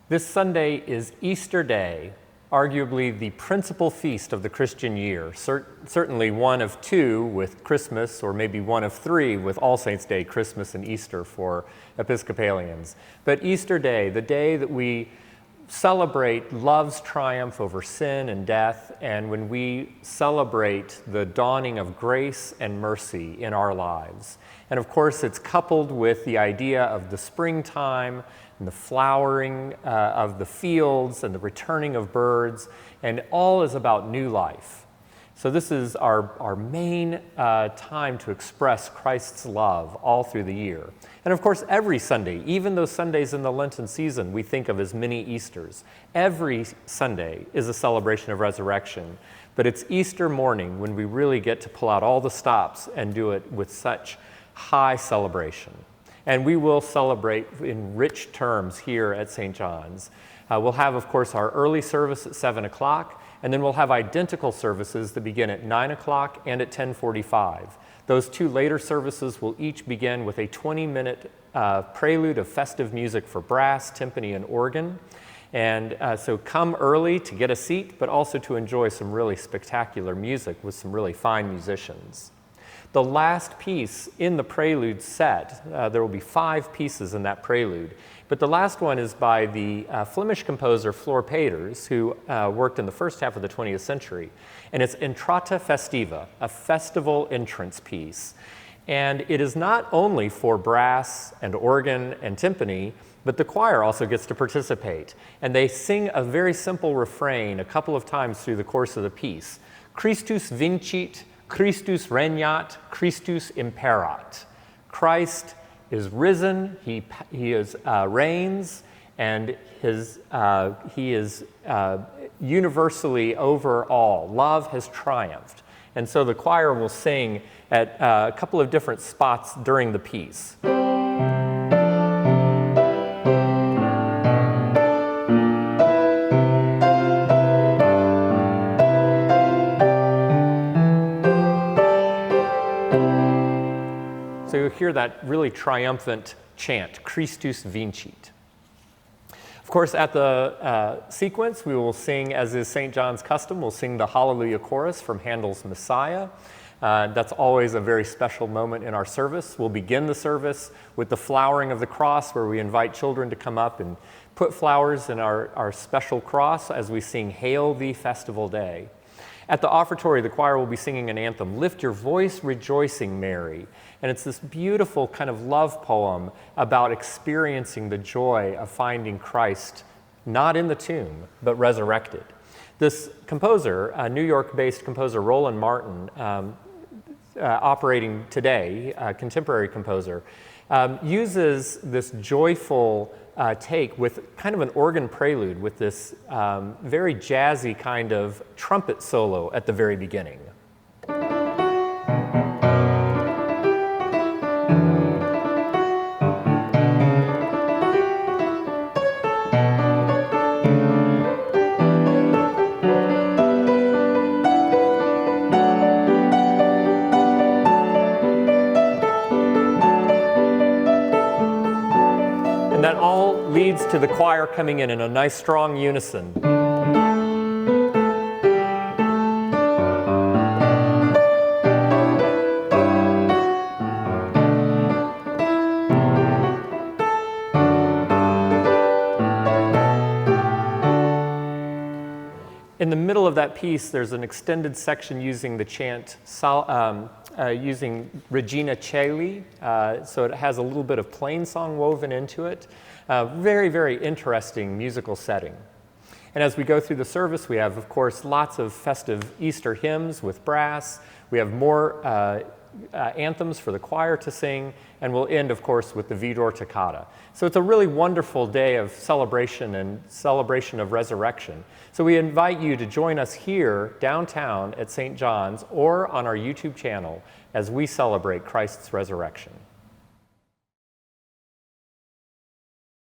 This Sunday is Easter Day, arguably the principal feast of the Christian year, certainly one of two with Christmas, or maybe one of three with All Saints' Day, Christmas and Easter for Episcopalians. But Easter Day, the day that we celebrate love's triumph over sin and death, and when we celebrate the dawning of grace and mercy in our lives. And of course, it's coupled with the idea of the springtime and the flowering of the fields and the returning of birds, and all is about new life. So this is our main time to express Christ's love all through the year. And of course, every Sunday, even those Sundays in the Lenten season, we think of as mini Easters. Every Sunday is a celebration of resurrection, but it's Easter morning when we really get to pull out all the stops and do it with such high celebration. And we will celebrate in rich terms here at St. John's. We'll have, of course, our early service at 7 o'clock, and then we'll have identical services that begin at 9 o'clock and at 10:45. Those two later services will each begin with a 20-minute prelude of festive music for brass, timpani, and organ. And so come early to get a seat, but also to enjoy some really spectacular music with some really fine musicians. The last piece in the prelude set, there will be 5 pieces in that prelude, but the last one is by the Flemish composer Floor Peters, who worked in the first half of the 20th century, and it's Entrata Festiva, a festival entrance piece. And it is not only for brass and organ and timpani, but the choir also gets to participate. And they sing a very simple refrain a couple of times through the course of the piece. Christus vincit, Christus regnat, Christus imperat. Christ is risen, he reigns, and he is universally over all. Love has triumphed. And so the choir will sing at a couple of different spots during the piece. So you'll hear that really triumphant chant, Christus vincit. Of course, at the sequence, we will sing, as is St. John's custom, we'll sing the Hallelujah Chorus from Handel's Messiah. That's always a very special moment in our service. We'll begin the service with the flowering of the cross, where we invite children to come up and put flowers in our special cross as we sing Hail Thee Festival Day. At the offertory, the choir will be singing an anthem, Lift Your Voice, Rejoicing Mary. And it's this beautiful kind of love poem about experiencing the joy of finding Christ not in the tomb, but resurrected. This composer, a New York-based composer, Roland Martin, operating today, a contemporary composer, uses this joyful take with kind of an organ prelude with this very jazzy kind of trumpet solo at the very beginning. And that all leads to the choir coming in a nice strong unison. In the middle of that piece, there's an extended section using the chant, using Regina Caeli, so it has a little bit of plain song woven into it. Very, very interesting musical setting. And as we go through the service, we have, of course, lots of festive Easter hymns with brass. We have more anthems for the choir to sing, and we'll end, of course, with the Vidor Toccata. So it's a really wonderful day of celebration and celebration of resurrection. So we invite you to join us here downtown at St. John's or on our YouTube channel as we celebrate Christ's resurrection.